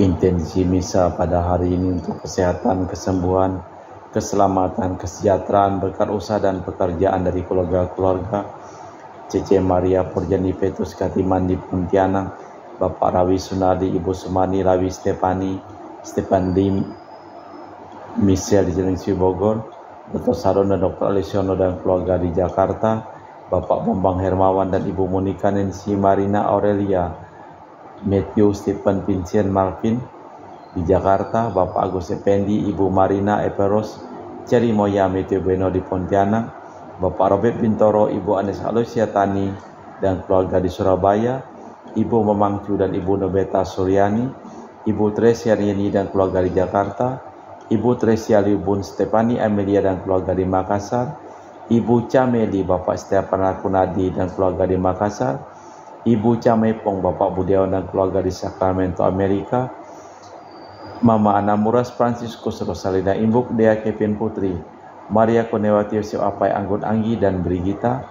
Intensi misa pada hari ini untuk kesehatan, kesembuhan, keselamatan, kesejahteraan, berkat usaha dan pekerjaan dari keluarga-keluarga Cece Maria Porjani Petrus Katiman di Pontianak, Bapak Rawi Sunardi, Ibu Sumani, Rawi Stefani, Stefan Lim, Michelle di Jelengsi Bogor, Dr. Saron dan Dr. Alisiono dan keluarga di Jakarta, Bapak Bambang Hermawan dan Ibu Monika Nancy Marina Aurelia, Matthew Stephen Vincent Marvin di Jakarta, Bapak Agus Effendi, Ibu Marina Eperos, Ceri Moya Matthew Beno di Pontianak, Bapak Robert Bintoro, Ibu Anes Aloysia Tani dan keluarga di Surabaya, Ibu Memangcu dan Ibu Nobeta Suryani, Ibu Tresia Rieni dan keluarga di Jakarta, Ibu Tresia Liubun Stefani Amelia dan keluarga di Makassar, Ibu Cameli, Bapak Stefan Rakunadi dan keluarga di Makassar, Ibu Camepong, Bapak Budiawan dan keluarga di Sacramento, Amerika, Mama Ana Muras Franciscus Rosalina Imbuk, Dea Kevin Putri, Maria Konewati Yosef Apai Anggun Anggi dan Brigita,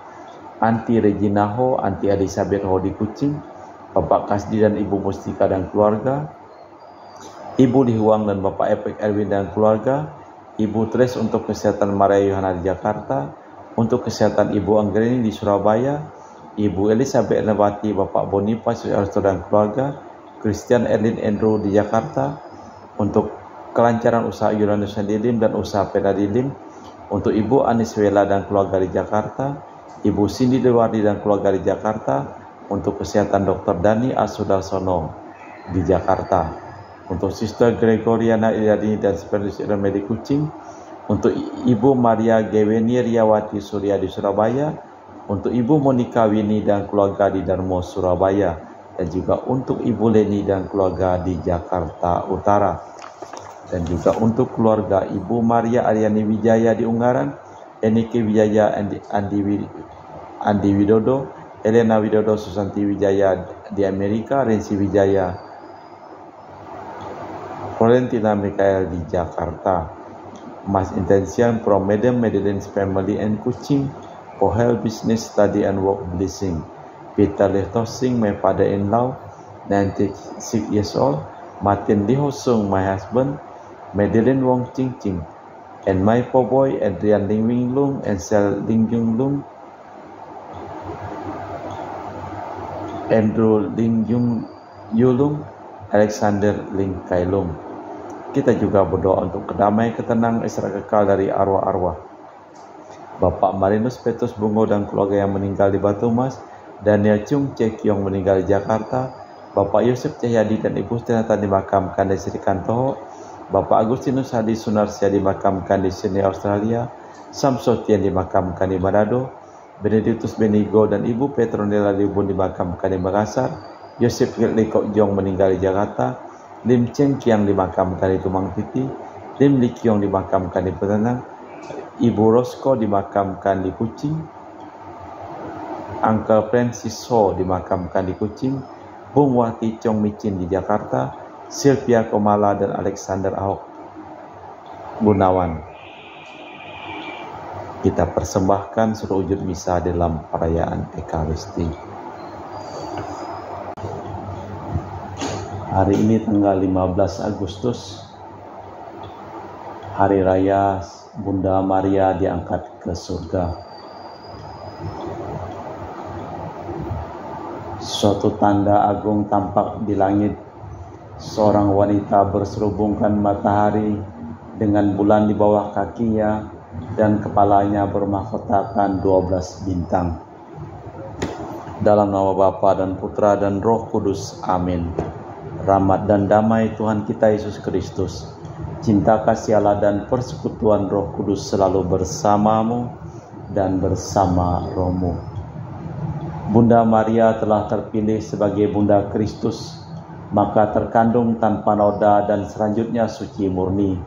Anti Regina Ho, Anti Elizabeth Ho di Kucing, Bapak Kasdi dan Ibu Mustika dan keluarga, Ibu Lihuang dan Bapak Epek Erwin dan keluarga, Ibu Tres untuk kesehatan Maria Yohana di Jakarta, untuk kesehatan Ibu Anggreni di Surabaya, Ibu Elizabeth Lewati, Bapak Boniface Arsto dan keluarga, Christian Erlin Andrew di Jakarta, untuk kelancaran usaha Uranus Dilim dan usaha Peda Dilim, untuk Ibu Anis Wela dan keluarga di Jakarta, Ibu Cindy Dewardi dan keluarga di Jakarta, untuk kesehatan Dr. Dani Asudarsono di Jakarta, untuk Sister Gregoriana Iliadini dan Spesialis Remedi Kucing, untuk Ibu Maria Geweni Riawati Surya di Surabaya, untuk Ibu Monika Wini dan keluarga di Darmo Surabaya, dan juga untuk Ibu Leni dan keluarga di Jakarta Utara, dan juga untuk keluarga Ibu Maria Aryani Wijaya di Ungaran, Enike Wijaya, Andi Widodo, Elena Widodo, Susanti Wijaya di Amerika, Rensi Wijaya, Valentina Mikael di Jakarta, Mas Intensian from Madam Madeline's Family and Kucing, for health, business, study and work blessing. Peter Lehtosing, my father-in-law, 96 years old. Martin Lee Hosung, my husband. Madeline Wong Ching Ching. And my poor boy, Adrian Ling Wing Lung and Sel Ling Jung Lung. Andrew Ling Jung Yulung, Alexander Ling Kai Lung. Kita juga berdoa untuk kedamaian, ketenangan, istirahat kekal dari arwah-arwah Bapak Marinus Petrus Bungo dan keluarga yang meninggal di Batu Mas, Daniel Chung Cek yang meninggal di Jakarta, Bapak Yosef Cahyadi dan Ibu Stinata dimakamkan di Sri Kantoho, Bapak Agustinus Hadi Sunarsia dimakamkan di Sydney, Australia, Samsotian dimakamkan di Manado, Benedictus Benigo dan Ibu Petronella Liubun dimakamkan di Makassar, Yosef Likok Jong meninggal di Jakarta, Lim Cheng Kiang dimakamkan di Tumang Titi, Lim Likyong dimakamkan di Petenang, Ibu Rosko dimakamkan di Kucing, Uncle Francis Ho dimakamkan di Kucing, Bung Wati Chong Micin di Jakarta, Sylvia Komala dan Alexander Ahok Gunawan. Kita persembahkan seluruh wujud misa dalam perayaan Ekaristi. Hari ini tanggal 15 Agustus, Hari Raya Bunda Maria diangkat ke surga. Suatu tanda agung tampak di langit. Seorang wanita berserubungkan matahari dengan bulan di bawah kakinya dan kepalanya bermahkotakan 12 bintang. Dalam nama Bapa dan Putra dan Roh Kudus. Amin. Rahmat dan damai Tuhan kita Yesus Kristus, cinta kasih Allah dan persekutuan Roh Kudus selalu bersamamu dan bersama rohmu. Bunda Maria telah terpilih sebagai Bunda Kristus, maka terkandung tanpa noda dan selanjutnya suci murni.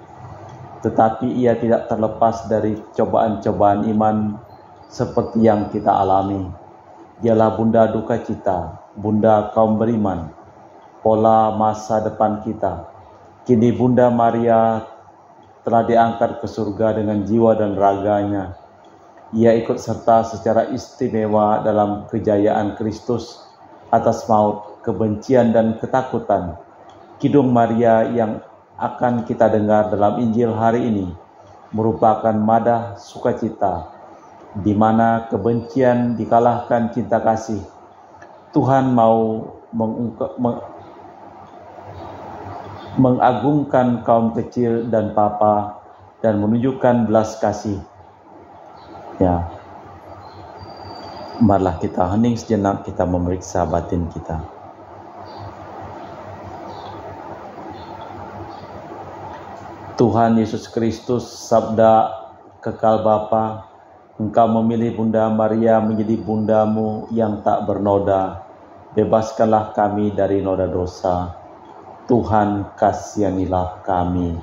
Tetapi ia tidak terlepas dari cobaan-cobaan iman seperti yang kita alami. Dialah Bunda duka cita, Bunda kaum beriman, pola masa depan kita. Kini Bunda Maria telah diangkat ke surga dengan jiwa dan raganya. Ia ikut serta secara istimewa dalam kejayaan Kristus atas maut, kebencian dan ketakutan, Kidung Maria yang akan kita dengar dalam Injil hari ini merupakan madah sukacita, di mana kebencian dikalahkan cinta kasih. Tuhan mau mengagungkan kaum kecil dan papa dan menunjukkan belas kasih. Ya, marilah kita hening sejenak, kita memeriksa batin kita. Tuhan Yesus Kristus, sabda kekal Bapa, Engkau memilih Bunda Maria menjadi bundamu yang tak bernoda. Bebaskanlah kami dari noda dosa. Tuhan, kasihanilah kami.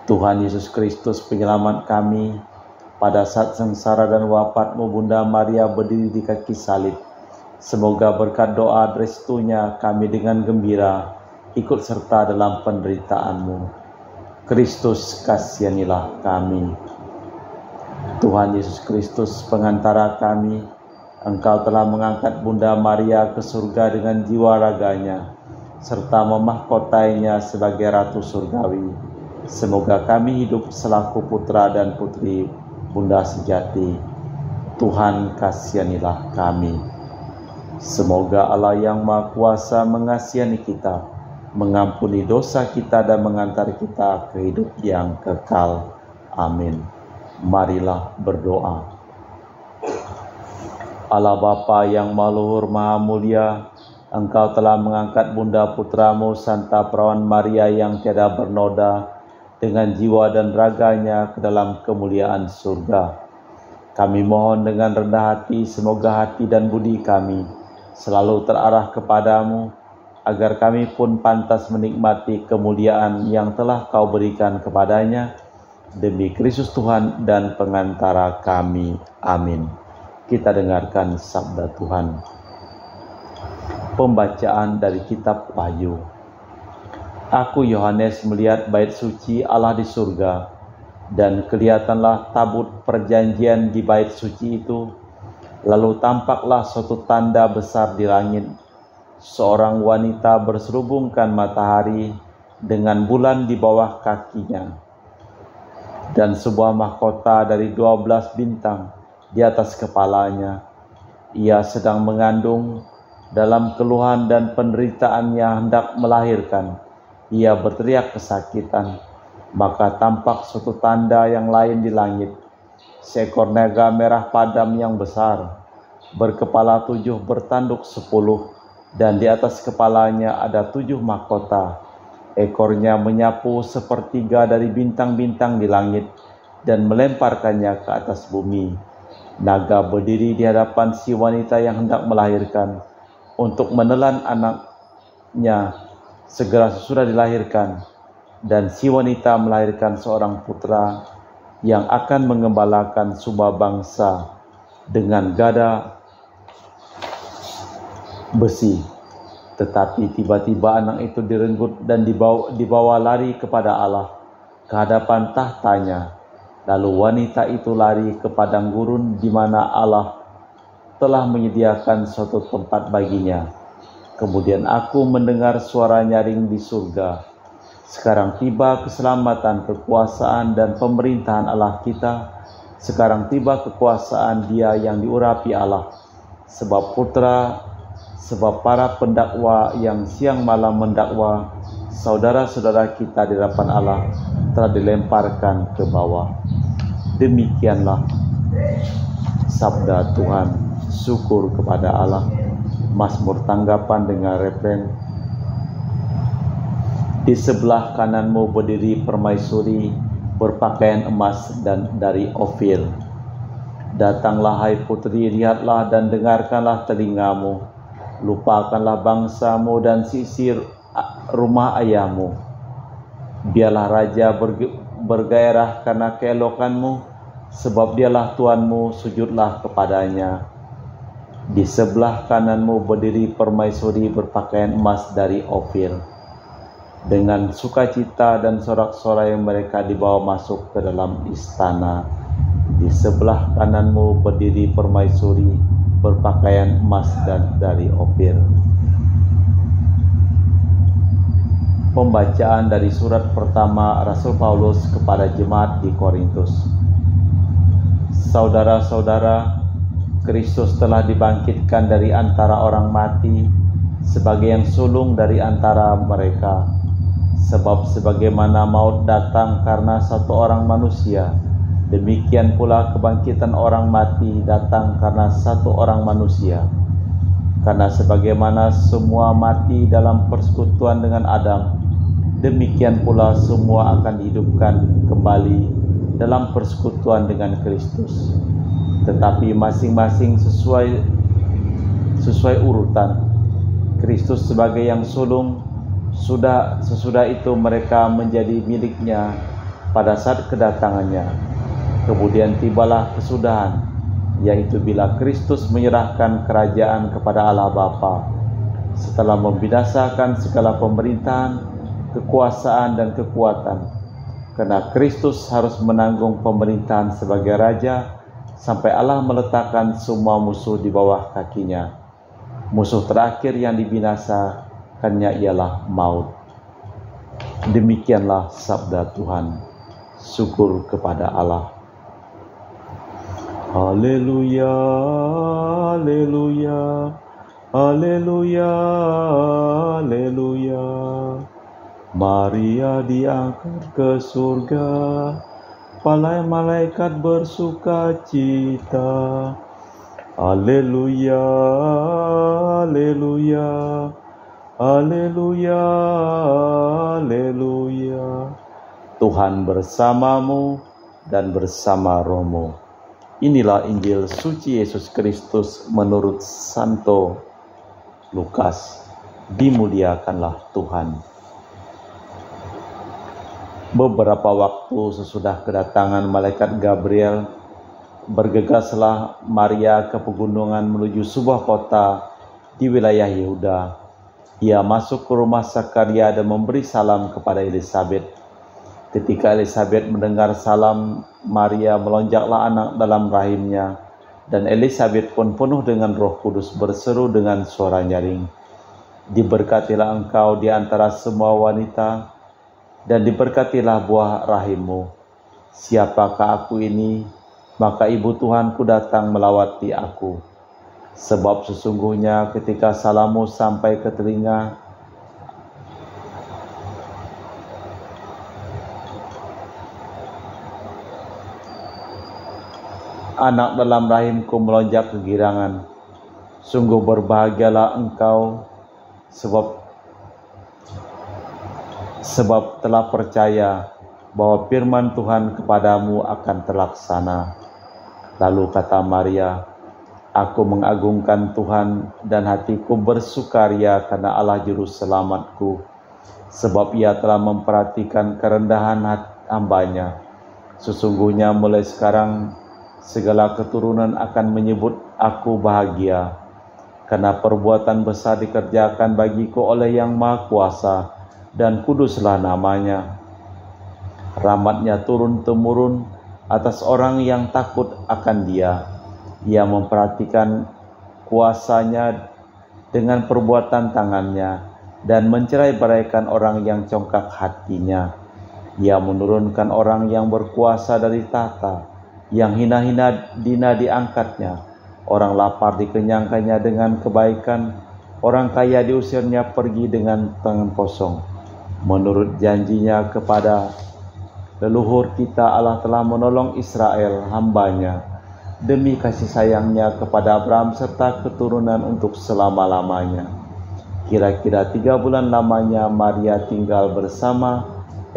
Tuhan Yesus Kristus, penyelamat kami, pada saat sengsara dan wafatmu Bunda Maria berdiri di kaki salib. Semoga berkat doa restunya kami dengan gembira ikut serta dalam penderitaanmu. Kristus, kasihanilah kami. Tuhan Yesus Kristus, pengantara kami, Engkau telah mengangkat Bunda Maria ke surga dengan jiwa raganya, serta memahkotainya sebagai Ratu Surgawi. Semoga kami hidup selaku putra dan putri Bunda sejati. Tuhan, kasihanilah kami. Semoga Allah yang Maha Kuasa mengasihani kita, mengampuni dosa kita dan mengantar kita ke hidup yang kekal. Amin. Marilah berdoa. Allah Bapa yang Maha Luhur Maha Mulia, Engkau telah mengangkat Bunda Putramu Santa Perawan Maria yang tiada bernoda dengan jiwa dan raganya ke dalam kemuliaan surga. Kami mohon dengan rendah hati, semoga hati dan budi kami selalu terarah kepadamu, agar kami pun pantas menikmati kemuliaan yang telah Kau berikan kepadanya, demi Kristus Tuhan dan pengantara kami. Amin. Kita dengarkan sabda Tuhan. Pembacaan dari kitab Wahyu. Aku Yohanes melihat bait suci Allah di surga, dan kelihatanlah tabut perjanjian di bait suci itu. Lalu tampaklah suatu tanda besar di langit, seorang wanita berserubungkan matahari dengan bulan di bawah kakinya, dan sebuah mahkota dari 12 bintang di atas kepalanya. Ia sedang mengandung, dalam keluhan dan penderitaannya hendak melahirkan. Ia berteriak kesakitan. Maka tampak suatu tanda yang lain di langit, seekor naga merah padam yang besar, berkepala 7, bertanduk 10, dan di atas kepalanya ada 7 mahkota. Ekornya menyapu sepertiga dari bintang-bintang di langit dan melemparkannya ke atas bumi. Naga berdiri di hadapan si wanita yang hendak melahirkan untuk menelan anaknya segera sesudah dilahirkan, dan si wanita melahirkan seorang putra yang akan mengembalakan semua bangsa dengan gada besi. Tetapi tiba-tiba anak itu direnggut dan dibawa lari kepada Allah, ke hadapan tahtanya. Lalu wanita itu lari ke padang gurun di mana Allah telah menyediakan suatu tempat baginya. Kemudian aku mendengar suara nyaring di surga. Sekarang tiba keselamatan, kekuasaan dan pemerintahan Allah kita. Sekarang tiba kekuasaan Dia yang diurapi Allah. Sebab para pendakwa yang siang malam mendakwa saudara-saudara kita di hadapan Allah telah dilemparkan ke bawah. Demikianlah sabda Tuhan. Syukur kepada Allah. Mazmur tanggapan dengan refren. Di sebelah kananmu berdiri permaisuri berpakaian emas dan dari Ofir. Datanglah hai putri, lihatlah dan dengarkanlah telingamu. Lupakanlah bangsamu dan sisir rumah ayahmu. Biarlah raja bergairah karena keelokanmu, sebab Dialah Tuanmu, sujudlah kepadanya. Di sebelah kananmu berdiri permaisuri berpakaian emas dari Ofir. Dengan sukacita dan sorak-sorai mereka dibawa masuk ke dalam istana. Di sebelah kananmu berdiri permaisuri berpakaian emas dan dari Ofir. Pembacaan dari surat pertama Rasul Paulus kepada jemaat di Korintus. Saudara-saudara, Kristus telah dibangkitkan dari antara orang mati sebagai yang sulung dari antara mereka. Sebab sebagaimana maut datang karena satu orang manusia, demikian pula kebangkitan orang mati datang karena satu orang manusia. Karena sebagaimana semua mati dalam persekutuan dengan Adam, demikian pula semua akan dihidupkan kembali dalam persekutuan dengan Kristus. Tetapi masing-masing sesuai urutan. Kristus sebagai yang sulung, sesudah itu mereka menjadi miliknya pada saat kedatangannya. Kemudian tibalah kesudahan, yaitu bila Kristus menyerahkan kerajaan kepada Allah Bapa, setelah membinasakan segala pemerintahan, kekuasaan dan kekuatan. Karena Kristus harus menanggung pemerintahan sebagai raja sampai Allah meletakkan semua musuh di bawah kakinya. Musuh terakhir yang dibinasakannya ialah maut. Demikianlah sabda Tuhan. Syukur kepada Allah. Haleluya, haleluya, haleluya, haleluya. Maria diangkat ke surga, para malaikat bersuka cita. Haleluya, haleluya, haleluya, haleluya. Tuhan bersamamu dan bersama rohmu. Inilah Injil suci Yesus Kristus menurut Santo Lukas. Dimuliakanlah Tuhan. Beberapa waktu sesudah kedatangan malaikat Gabriel, bergegaslah Maria ke pegunungan menuju sebuah kota di wilayah Yehuda. Ia masuk ke rumah Zakaria dan memberi salam kepada Elisabet. Ketika Elisabet mendengar salam Maria, melonjaklah anak dalam rahimnya, dan Elisabet pun penuh dengan Roh Kudus berseru dengan suara nyaring, "Diberkatilah engkau di antara semua wanita, dan diberkatilah buah rahimmu. Siapakah aku ini? Maka ibu Tuhanku datang melawati aku. Sebab sesungguhnya ketika salammu sampai ke telinga, anak dalam rahimku melonjak kegirangan. Sungguh berbahagialah engkau, sebab telah percaya bahwa firman Tuhan kepadamu akan terlaksana." Lalu kata Maria, "Aku mengagungkan Tuhan dan hatiku bersukaria karena Allah Juru Selamatku, sebab Ia telah memperhatikan kerendahan hamba-Nya. Sesungguhnya mulai sekarang segala keturunan akan menyebut aku bahagia, karena perbuatan besar dikerjakan bagiku oleh Yang Maha Kuasa, dan kuduslah namanya. Rahmat-Nya turun-temurun atas orang yang takut akan Dia. Ia memperhatikan kuasa-Nya dengan perbuatan tangan-Nya, dan mencerai-beraikan orang yang congkak hatinya. Ia menurunkan orang yang berkuasa dari tahta, yang hina-hina diangkatnya. Orang lapar dikenyangkannya dengan kebaikan, orang kaya diusirnya pergi dengan tangan kosong. Menurut janjinya kepada leluhur kita, Allah telah menolong Israel, hamba-Nya, demi kasih sayang-Nya kepada Abraham serta keturunan untuk selama-lamanya." Kira-kira 3 bulan lamanya Maria tinggal bersama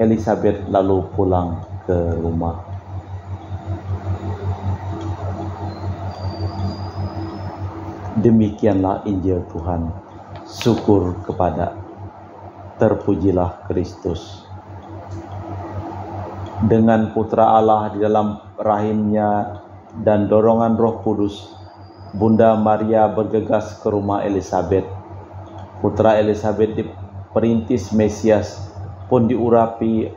Elisabet lalu pulang ke rumah. Demikianlah Injil Tuhan. Syukur kepada terpujilah Kristus. Dengan putra Allah di dalam rahimnya dan dorongan Roh Kudus, Bunda Maria bergegas ke rumah Elisabet. Putra Elisabet diperintis Mesias pun diurapi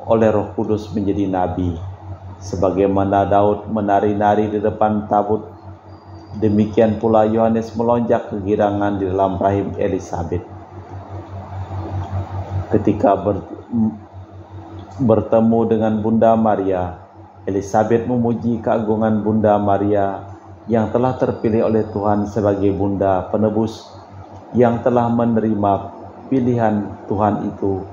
oleh Roh Kudus menjadi nabi. Sebagaimana Daud menari-nari di depan tabut, demikian pula Yohanes melonjak kegirangan di dalam rahim Elisabet. Ketika bertemu dengan Bunda Maria, Elizabeth memuji keagungan Bunda Maria yang telah terpilih oleh Tuhan sebagai Bunda Penebus, yang telah menerima pilihan Tuhan itu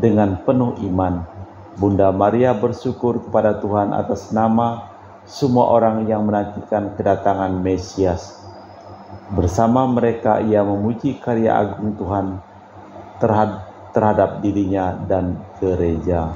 dengan penuh iman. Bunda Maria bersyukur kepada Tuhan atas nama semua orang yang menantikan kedatangan Mesias. Bersama mereka ia memuji karya agung Tuhan terhadap dirinya dan gereja.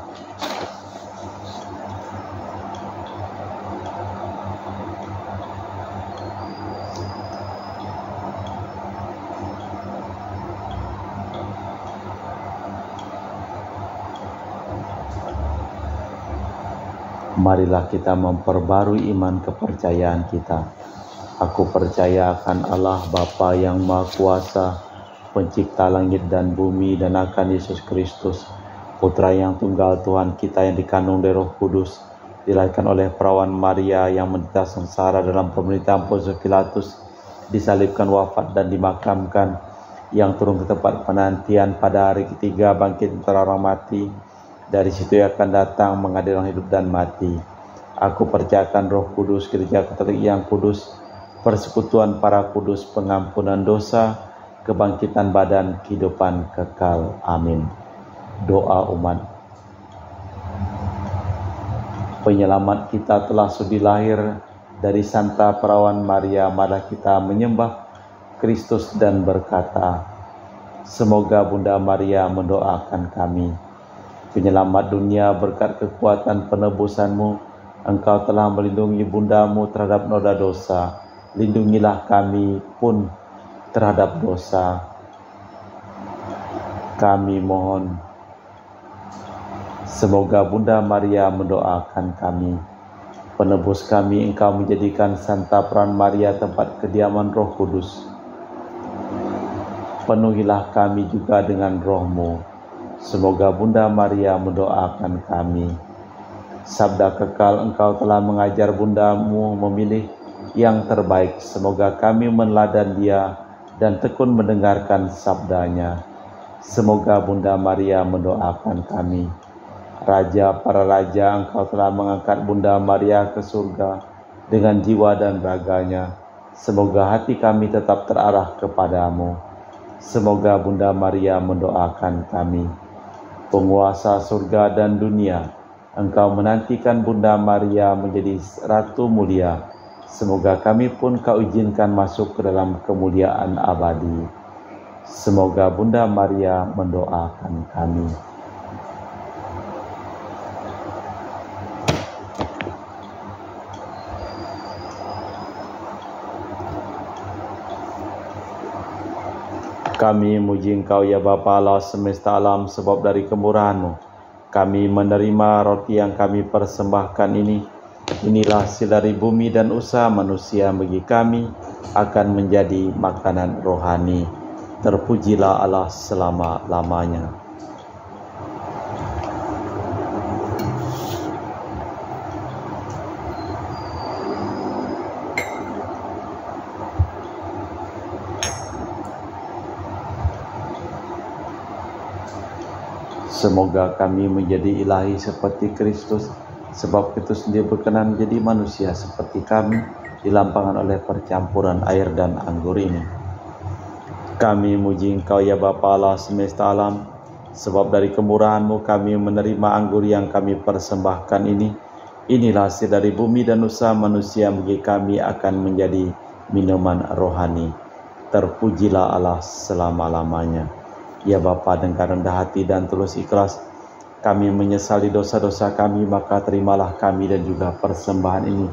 Marilah kita memperbarui iman kepercayaan kita. Aku percaya akan Allah Bapa yang Maha Kuasa, pencipta langit dan bumi, dan akan Yesus Kristus, Putra yang tunggal Tuhan kita yang dikandung dari Roh Kudus, dilahirkan oleh perawan Maria, yang menderita sengsara dalam pemerintahan Pontius Pilatus, disalibkan, wafat dan dimakamkan, yang turun ke tempat penantian, pada hari ketiga bangkit antara orang mati, dari situ ia akan datang mengadili orang hidup dan mati. Aku percayakan Roh Kudus, Gereja Katolik yang kudus, persekutuan para kudus, pengampunan dosa, kebangkitan badan, kehidupan kekal. Amin. Doa umat. Penyelamat kita telah sudi lahir dari Santa Perawan Maria. Marilah kita menyembah Kristus dan berkata, semoga Bunda Maria mendoakan kami. Penyelamat dunia, berkat kekuatan penebusan-Mu, Engkau telah melindungi Bundamu terhadap noda dosa. Lindungilah kami pun terhadap dosa. Kami mohon, semoga Bunda Maria mendoakan kami. Penebus kami, Engkau menjadikan Santa Perawan Maria tempat kediaman Roh Kudus. Penuhilah kami juga dengan Roh-Mu. Semoga Bunda Maria mendoakan kami. Sabda kekal, Engkau telah mengajar Bundamu memilih yang terbaik. Semoga kami meneladani Dia dan tekun mendengarkan sabdanya. Semoga Bunda Maria mendoakan kami. Raja para raja, Engkau telah mengangkat Bunda Maria ke surga dengan jiwa dan raganya. Semoga hati kami tetap terarah kepadamu. Semoga Bunda Maria mendoakan kami. Penguasa surga dan dunia, Engkau menantikan Bunda Maria menjadi Ratu mulia. Semoga kami pun Kau izinkan masuk ke dalam kemuliaan abadi. Semoga Bunda Maria mendoakan kami. Kami muji Engkau ya Bapa Allah semesta alam, sebab dari kemurahan-Mu kami menerima roti yang kami persembahkan ini. Inilah hasil dari bumi dan usaha manusia, bagi kami akan menjadi makanan rohani. Terpujilah Allah selama-lamanya. Semoga kami menjadi ilahi seperti Kristus, sebab Kristus sendiri berkenan menjadi manusia seperti kami, dilampangkan oleh percampuran air dan anggur ini. Kami muji Engkau ya Bapa Allah semesta alam, sebab dari kemurahan-Mu kami menerima anggur yang kami persembahkan ini. Inilah hasil dari bumi dan usaha manusia, bagi kami akan menjadi minuman rohani. Terpujilah Allah selama-lamanya. Ya Bapa, dengan rendah hati dan tulus ikhlas, kami menyesali dosa-dosa kami, maka terimalah kami dan juga persembahan ini.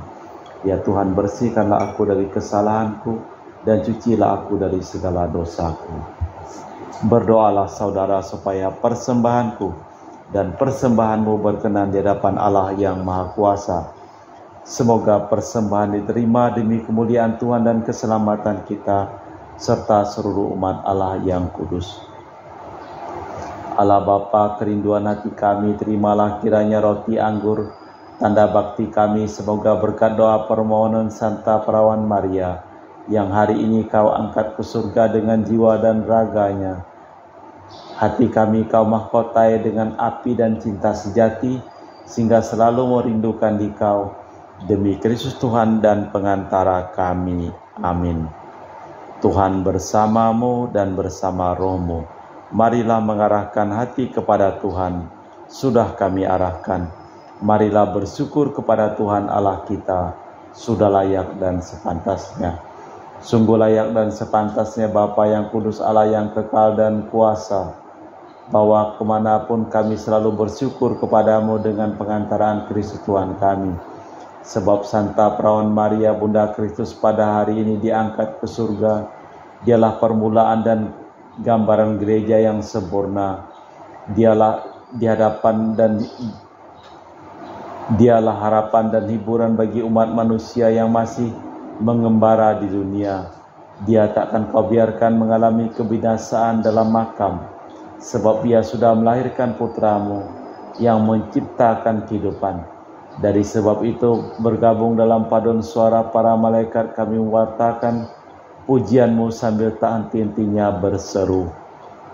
Ya Tuhan, bersihkanlah aku dari kesalahanku, dan cucilah aku dari segala dosaku. Berdoalah saudara, supaya persembahanku dan persembahanmu berkenan di hadapan Allah yang Maha Kuasa. Semoga persembahan diterima demi kemuliaan Tuhan dan keselamatan kita, serta seluruh umat Allah yang kudus. Allah Bapa, kerinduan hati kami, terimalah kiranya roti anggur, tanda bakti kami. Semoga berkat doa permohonan Santa Perawan Maria, yang hari ini Kau angkat ke surga dengan jiwa dan raganya, Hati kami Kau mahkotai dengan api dan cinta sejati, sehingga selalu merindukan Dikau. Demi Kristus Tuhan dan pengantara kami. Amin. Tuhan bersamamu dan bersama rohmu. Marilah mengarahkan hati kepada Tuhan. Sudah kami arahkan. Marilah bersyukur kepada Tuhan Allah kita. Sudah layak dan sepantasnya. Sungguh layak dan sepantasnya Bapa yang kudus, Allah yang kekal dan kuasa, bahwa kemanapun kami selalu bersyukur kepadamu dengan pengantaran Kristus Tuhan kami. Sebab Santa Perawan Maria Bunda Kristus pada hari ini diangkat ke surga. Dialah permulaan dan gambaran gereja yang sempurna. Dialah harapan dan hiburan bagi umat manusia yang masih mengembara di dunia. Dia takkan Kau biarkan mengalami kebinasaan dalam makam, sebab Dia sudah melahirkan putra-Mu yang menciptakan kehidupan. Dari sebab itu, bergabung dalam paduan suara para malaikat, kami mewartakan pujian-Mu sambil tak henti-hentinya berseru,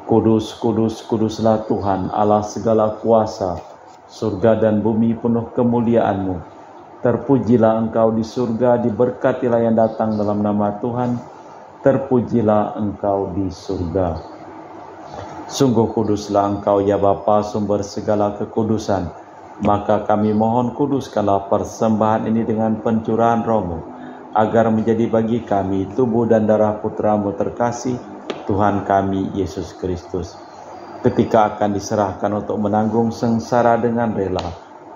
Kudus, kudus, kuduslah Tuhan, Allah segala kuasa, surga dan bumi penuh kemuliaan-Mu. Terpujilah Engkau di surga, diberkatilah yang datang dalam nama Tuhan, terpujilah Engkau di surga. Sungguh kuduslah Engkau ya Bapa, sumber segala kekudusan. Maka kami mohon, kuduskanlah persembahan ini dengan pencurahan Roh-Mu, agar menjadi bagi kami tubuh dan darah Putra-Mu terkasih, Tuhan kami Yesus Kristus. Ketika akan diserahkan untuk menanggung sengsara dengan rela,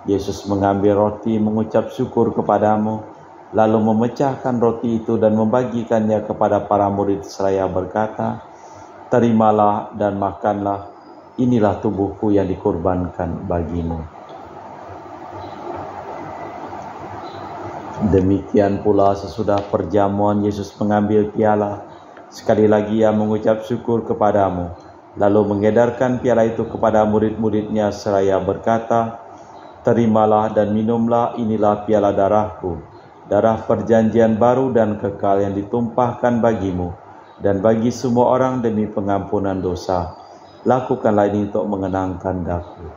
Yesus mengambil roti, mengucap syukur kepadamu, lalu memecahkan roti itu dan membagikannya kepada para murid seraya berkata, Terimalah dan makanlah, inilah tubuhku yang dikorbankan bagimu. Demikian pula sesudah perjamuan Yesus mengambil piala. Sekali lagi Ia mengucap syukur kepadamu, lalu mengedarkan piala itu kepada murid-murid-Nya seraya berkata, Terimalah dan minumlah, inilah piala darahku, darah perjanjian baru dan kekal yang ditumpahkan bagimu dan bagi semua orang demi pengampunan dosa. Lakukanlah ini untuk mengenangkan Daku.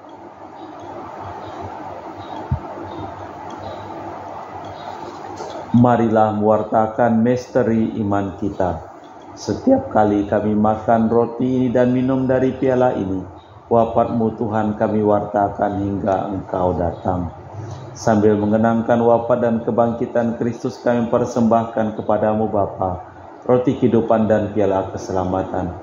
Marilah mewartakan misteri iman kita. Setiap kali kami makan roti ini dan minum dari piala ini, wafat-Mu Tuhan kami wartakan hingga Engkau datang. Sambil mengenangkan wafat dan kebangkitan Kristus, kami persembahkan kepadamu Bapa, roti kehidupan dan piala keselamatan.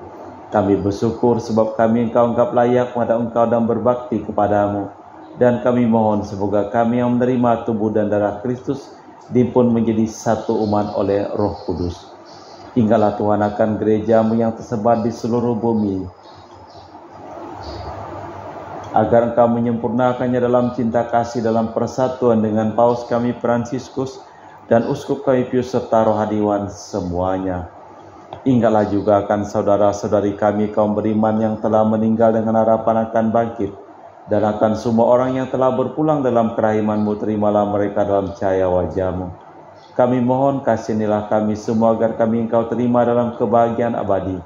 Kami bersyukur sebab kami Engkau anggap layak menghadap Engkau dan berbakti kepadamu. Dan kami mohon semoga kami yang menerima tubuh dan darah Kristus dihimpun menjadi satu umat oleh Roh Kudus. Tinggallah Tuhan akan gereja-Mu yang tersebar di seluruh bumi, agar Engkau menyempurnakannya dalam cinta kasih dalam persatuan dengan Paus kami Fransiskus dan Uskup kami Pius serta rohaniwan semuanya. Ingatlah juga akan saudara-saudari kami kaum beriman yang telah meninggal dengan harapan akan bangkit, dan akan semua orang yang telah berpulang dalam kerahiman-Mu, terimalah mereka dalam cahaya wajah-Mu. Kami mohon kasihanilah kami semua agar kami Engkau terima dalam kebahagiaan abadi,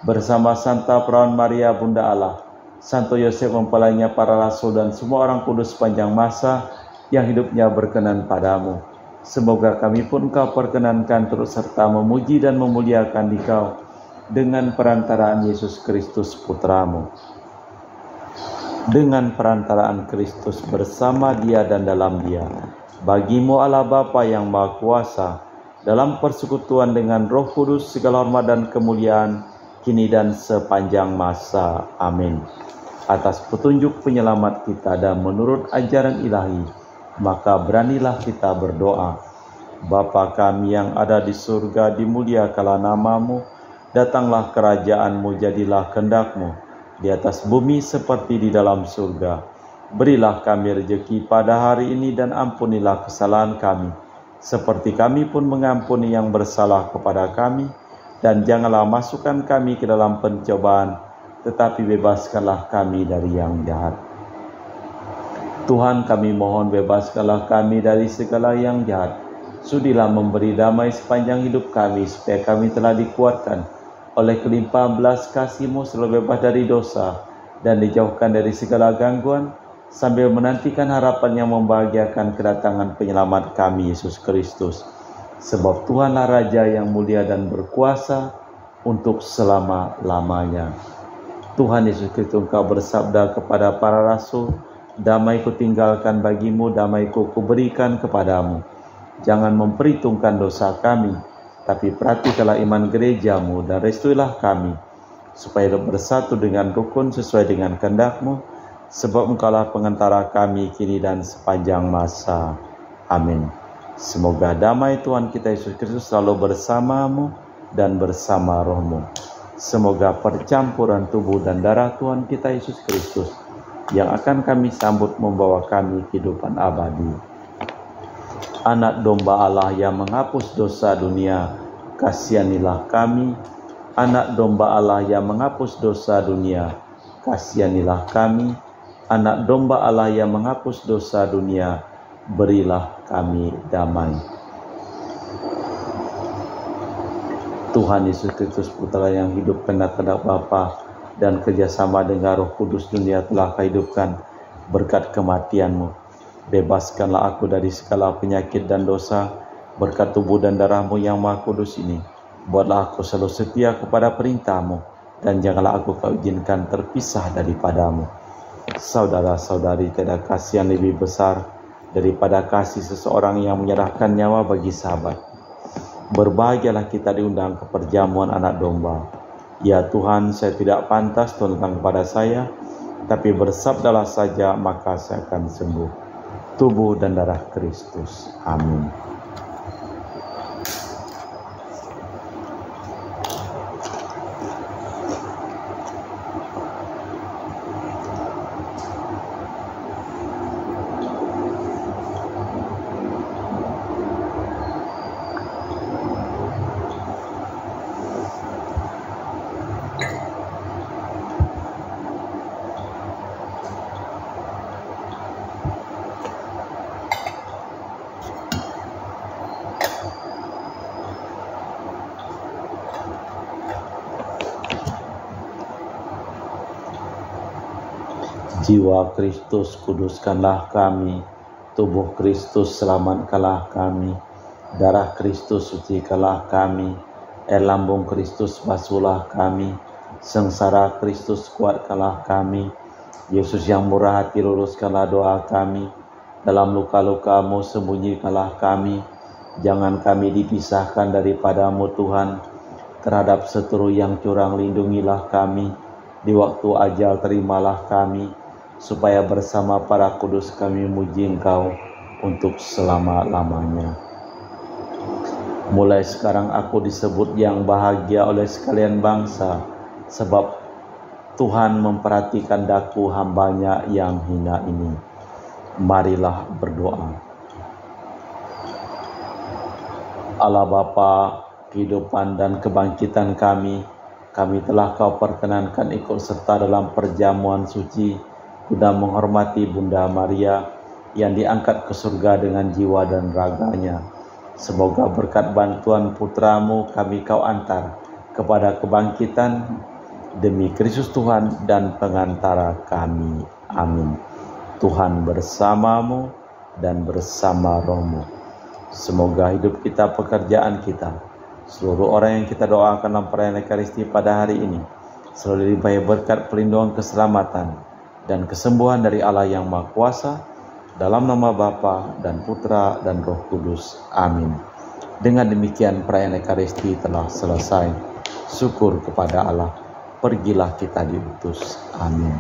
bersama Santa Perawan Maria Bunda Allah, Santo Yosef mempelainya para rasul dan semua orang kudus sepanjang masa yang hidupnya berkenan padamu. Semoga kami pun Engkau perkenankan turut serta memuji dan memuliakan Dikau dengan perantaraan Yesus Kristus Putra-Mu. Dengan perantaraan Kristus bersama Dia dan dalam Dia, bagi-Mu Allah Bapa yang Maha Kuasa, dalam persekutuan dengan Roh Kudus segala hormat dan kemuliaan kini dan sepanjang masa. Amin. Atas petunjuk penyelamat kita dan menurut ajaran ilahi, maka beranilah kita berdoa. Bapa kami yang ada di surga, dimuliakanlah nama-Mu, datanglah kerajaan-Mu, jadilah kehendak-Mu di atas bumi seperti di dalam surga. Berilah kami rezeki pada hari ini dan ampunilah kesalahan kami, seperti kami pun mengampuni yang bersalah kepada kami. Dan janganlah masukkan kami ke dalam pencobaan, tetapi bebaskanlah kami dari yang jahat. Tuhan kami mohon, bebaskanlah kami dari segala yang jahat. Sudilah memberi damai sepanjang hidup kami, supaya kami telah dikuatkan oleh kelimpahan belas kasih-Mu selalu bebas dari dosa dan dijauhkan dari segala gangguan, sambil menantikan harapan yang membahagiakan kedatangan penyelamat kami, Yesus Kristus. Sebab Tuhanlah Raja yang mulia dan berkuasa untuk selama-lamanya. Tuhan Yesus Kristus, Engkau bersabda kepada para rasul, damai ku tinggalkan bagimu, damai ku berikan kepadamu. Jangan memperhitungkan dosa kami, tapi perhatikanlah iman gerejamu dan restuilah kami, supaya bersatu dengan rukun sesuai dengan kehendak-Mu, sebab Engkaulah pengantara kami kini dan sepanjang masa. Amin. Semoga damai Tuhan kita Yesus Kristus selalu bersamamu dan bersama rohmu. Semoga percampuran tubuh dan darah Tuhan kita Yesus Kristus yang akan kami sambut membawa kami kehidupan abadi. Anak domba Allah yang menghapus dosa dunia, kasihanilah kami. Anak domba Allah yang menghapus dosa dunia, kasihanilah kami. Anak domba Allah yang menghapus dosa dunia, berilah kami damai. Tuhan Yesus Kristus, Putra yang hidup kehendak Bapa dan kerjasama dengan Roh Kudus, dunia telah kehidupkan berkat kematian-Mu. Bebaskanlah aku dari segala penyakit dan dosa berkat tubuh dan darah-Mu yang Maha Kudus ini. Buatlah aku selalu setia kepada perintah-Mu, dan janganlah aku Kau izinkan terpisah daripada-Mu. Saudara-saudari, tiada kasih yang lebih besar daripada kasih seseorang yang menyerahkan nyawa bagi sahabat. Berbahagialah kita diundang ke perjamuan anak domba. Ya Tuhan, saya tidak pantas Tuhan datang kepada saya, tapi bersabdalah saja maka saya akan sembuh. Tubuh dan darah Kristus. Amin. Jiwa Kristus, kuduskanlah kami. Tubuh Kristus, selamatkanlah kami. Darah Kristus, sucikanlah kami. Air lambung Kristus, basuhlah kami. Sengsara Kristus, kuatkanlah kami. Yesus yang murah hati, luruskanlah doa kami. Dalam luka-luka-Mu, sembunyikanlah kami. Jangan kami dipisahkan daripada-Mu, Tuhan. Terhadap seteru yang curang, lindungilah kami. Di waktu ajal, terimalah kami, supaya bersama para kudus kami muji Engkau untuk selama-lamanya. Mulai sekarang aku disebut yang bahagia oleh sekalian bangsa, sebab Tuhan memperhatikan daku hamba-Nya yang hina ini. Marilah berdoa. Allah Bapa, kehidupan dan kebangkitan kami telah Kau perkenankan ikut serta dalam perjamuan suci guna menghormati Bunda Maria yang diangkat ke surga dengan jiwa dan raganya. Semoga berkat bantuan Putra-Mu kami Kau antar kepada kebangkitan demi Kristus Tuhan dan pengantara kami. Amin. Tuhan bersama-Mu dan bersama roh-Mu. Semoga hidup kita, pekerjaan kita, seluruh orang yang kita doakan dalam perayaan Ekaristi pada hari ini selalu dilimpahi berkat perlindungan, keselamatan dan kesembuhan dari Allah yang Maha Kuasa, dalam nama Bapa dan Putra dan Roh Kudus. Amin. Dengan demikian perayaan Ekaristi telah selesai. Syukur kepada Allah. Pergilah kita diutus. Amin.